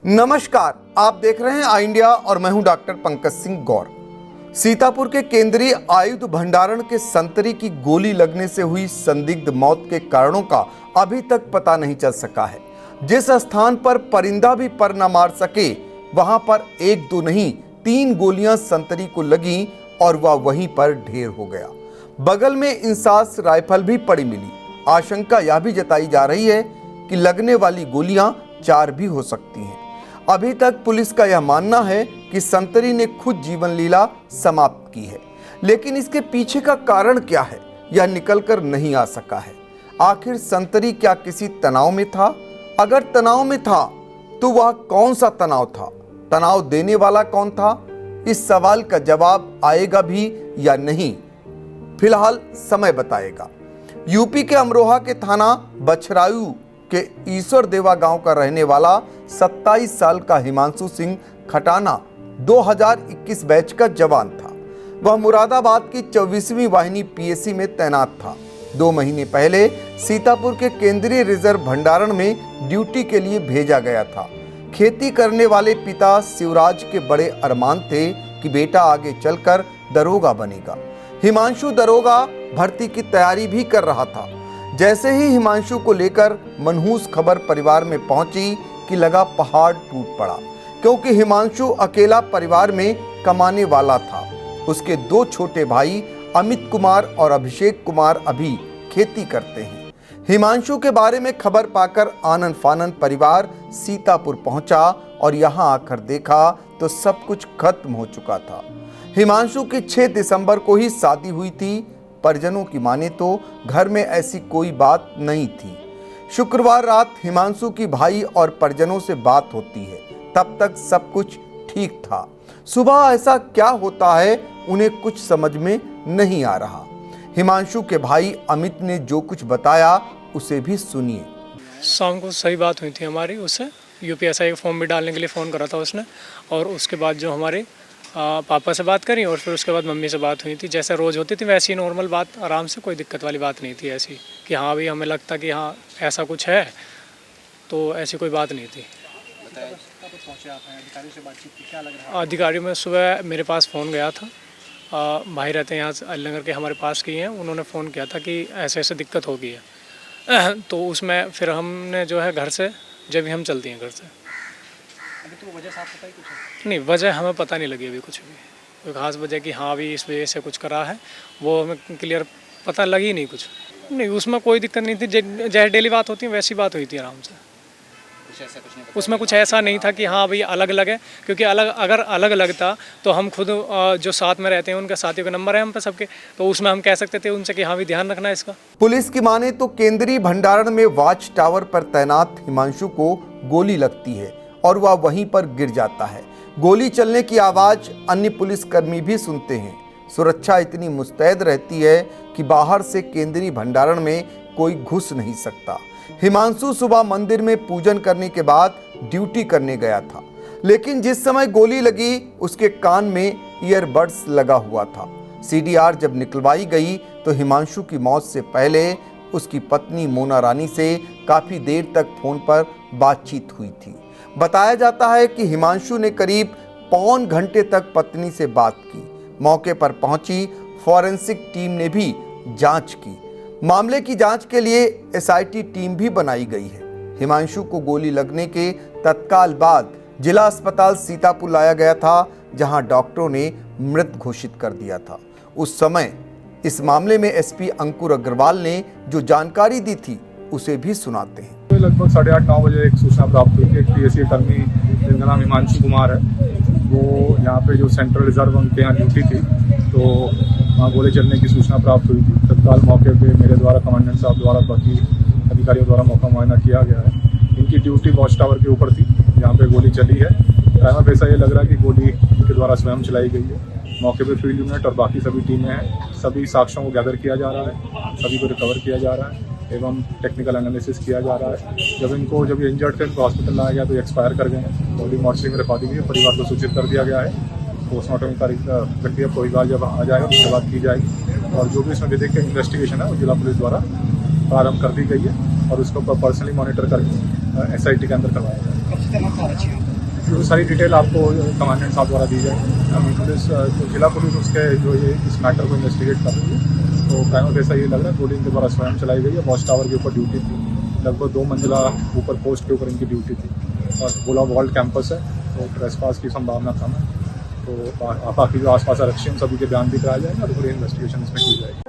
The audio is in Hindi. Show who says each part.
Speaker 1: नमस्कार, आप देख रहे हैं आई इंडिया और मैं हूं डॉक्टर पंकज सिंह गौर। सीतापुर के केंद्रीय आयुध भंडारण के संतरी की गोली लगने से हुई संदिग्ध मौत के कारणों का अभी तक पता नहीं चल सका है। जिस स्थान पर परिंदा भी पर न मार सके, वहां पर एक दो नहीं 3 गोलियां संतरी को लगी और वह वहीं पर ढेर हो गया। बगल में इंसास राइफल भी पड़ी मिली। आशंका यह भी जताई जा रही है कि लगने वाली गोलियां 4 भी हो सकती हैं। अभी तक पुलिस का यह मानना है कि संतरी ने खुद जीवन लीला समाप्त की है, लेकिन इसके पीछे का कारण क्या है यह निकलकर नहीं आ सका है। आखिर संतरी क्या किसी तनाव में था? अगर तनाव में था तो वह कौन सा तनाव था? तनाव देने वाला कौन था? इस सवाल का जवाब आएगा भी या नहीं, फिलहाल समय बताएगा। यूपी के अमरोहा के थाना बछरायू के ईश्वर देवा गांव का रहने वाला 27 साल का हिमांशु सिंह खटाना 2021 बैच का जवान था। वह मुरादाबाद की 24वीं वाहिनी पीएसी में तैनात था। 2 महीने पहले सीतापुर के केंद्रीय रिजर्व भंडारण में ड्यूटी के लिए भेजा गया था। खेती करने वाले पिता शिवराज के बड़े अरमान थे कि बेटा आगे चलकर दरोगा बनेगा। हिमांशु दरोगा भर्ती की तैयारी भी कर रहा था। जैसे ही हिमांशु को लेकर मनहूस खबर परिवार में पहुंची कि लगा पहाड़ टूट पड़ा, क्योंकि हिमांशु अकेला परिवार में कमाने वाला था। उसके 2 छोटे भाई अमित कुमार और अभिषेक कुमार अभी खेती करते हैं। हिमांशु के बारे में खबर पाकर आनन फानन परिवार सीतापुर पहुंचा और यहां आकर देखा तो सब कुछ खत्म हो चुका था। हिमांशु की 6 दिसंबर को ही शादी हुई थी। परिजनों की माने तो घर में ऐसी कोई बात नहीं थी। शुक्रवार रात हिमांशु की भाई और परिजनों से बात होती है। तब तक सब कुछ ठीक था। सुबह ऐसा क्या होता है उन्हें कुछ समझ में नहीं आ रहा। हिमांशु के भाई अमित ने जो कुछ बताया उसे भी सुनिए।
Speaker 2: शाम को सही बात हुई थी हमारी उससे। यूपीएसआई फॉर्म भी डालने के लिए फ़ोन करा था उसने, और उसके बाद जो हमारे पापा से बात करी और फिर उसके बाद मम्मी से बात हुई थी। जैसे रोज़ होती थी वैसी नॉर्मल बात, आराम से, कोई दिक्कत वाली बात नहीं थी ऐसी कि हाँ भी हमें लगता कि हाँ ऐसा कुछ है, तो ऐसी कोई बात नहीं थी। अधिकारी में सुबह मेरे पास फ़ोन गया था। भाई रहते हैं यहाँ अलीनगर के, हमारे पास की हैं, उन्होंने फ़ोन किया था कि ऐसे ऐसे दिक्कत हो गई है। तो उसमें फिर हमने जो है घर से, जब भी हम चलती हैं घर से।
Speaker 3: अभी तो वजह साफ पता ही कुछ है?
Speaker 2: नहीं, वजह हमें पता नहीं लगी अभी कुछ भी, कोई खास वजह कि हाँ अभी इस वजह से कुछ करा है, वो हमें क्लियर पता लगी नहीं कुछ। नहीं, उसमें कोई दिक्कत नहीं थी। जैसे डेली बात होती है वैसी बात हुई थी आराम से। उसमें कुछ ऐसा नहीं था कि हाँ भाई अलग अलग है, क्योंकि अगर अलग लगता तो हम खुद जो साथ में रहते हैं उनके साथियों के नंबर है हम पे सबके, तो उसमें हम कह सकते थे उनसे कि हाँ भी ध्यान रखना है इसका।
Speaker 1: पुलिस की माने तो केंद्रीय भंडारण में वॉच टावर पर तैनात हिमांशु को गोली लगती है और वह वहीं पर गिर जाता है। गोली चलने की आवाज अन्य पुलिसकर्मी भी सुनते हैं। सुरक्षा इतनी मुस्तैद रहती है कि बाहर से केंद्रीय भंडारण में कोई घुस नहीं सकता। हिमांशु सुबह मंदिर में पूजन करने के बाद ड्यूटी करने गया था, लेकिन जिस समय गोली लगी उसके कान में ईयरबड्स लगा हुआ था। सीडीआर जब निकलवाई गई तो हिमांशु की मौत से पहले उसकी पत्नी मोना रानी से काफी देर तक फोन पर बातचीत हुई थी। बताया जाता है कि हिमांशु ने करीब पौन घंटे तक पत्नी से बात की। मौके पर पहुंची फॉरेंसिक टीम ने भी जांच की। मामले की जांच के लिए एसआईटी टीम भी बनाई गई है। हिमांशु को गोली लगने के तत्काल बाद जिला अस्पताल सीतापुर लाया गया था, जहां डॉक्टरों ने मृत घोषित कर दिया था। उस समय इस मामले में एसपी अंकुर अग्रवाल ने जो जानकारी दी थी उसे भी सुनाते हैं।
Speaker 4: लगभग 8:30-9 बजे एक सूचना प्राप्त हुई कि एक पीएससी कर्मी जिनका नाम हिमांशु कुमार है, वो यहाँ पे जो सेंट्रल रिजर्व उनके यहाँ ड्यूटी थी, तो वहाँ गोली चलने की सूचना प्राप्त हुई थी। तत्काल मौके पे मेरे द्वारा, कमांडेंट साहब द्वारा, बाकी अधिकारियों द्वारा मौका मुआयना किया गया है। इनकी ड्यूटी वॉच टावर के ऊपर थी जहाँ पे गोली चली है। प्राइमा ऐसा ये लग रहा है कि गोली इनके द्वारा स्वयं चलाई गई है। मौके पे फील्ड यूनिट और बाकी सभी टीमें हैं। सभी साक्ष्यों को गैदर किया जा रहा है, सभी को रिकवर किया जा रहा है एवं टेक्निकल एनालिसिस किया जा रहा है। जब ये इंजर्ड थे तो हॉस्पिटल लाया गया तो ये एक्सपायर कर गए हैं। बॉडी मॉर्चरी में रखवा दी गई है। परिवार को सूचित कर दिया गया है। पोस्टमार्टम की प्रक्रिया परिवार जब आ जाएगा उसके बाद की जाएगी और जो भी इसमें विधिक इन्वेस्टिगेशन है वो जिला पुलिस द्वारा प्रारंभ कर दी गई है और उसको पर्सनली मॉनिटर करके एसआईटी के अंदर करवाया जाएगा। जो सारी डिटेल आपको कमांडेंट साहब द्वारा दी जाएगी। अभी पुलिस, जिला पुलिस उसके जो ये इस मैटर को इन्वेस्टिगेट कर रही है। तो प्राइमा ऐसा ये लग रहा है गोली इनके द्वारा स्वयं चलाई गई है। वॉच टावर के ऊपर ड्यूटी थी, लगभग 2 मंजिला ऊपर पोस्ट के ऊपर इनकी ड्यूटी थी और गोला वॉल्ड कैंपस है, तो ट्रेसपास की संभावना कम है। तो बाकी जो आसपास आरक्षी सभी के बयान भी कराए जाएंगे और पूरी इन्वेस्टिगेशन इसमें की जाएगी।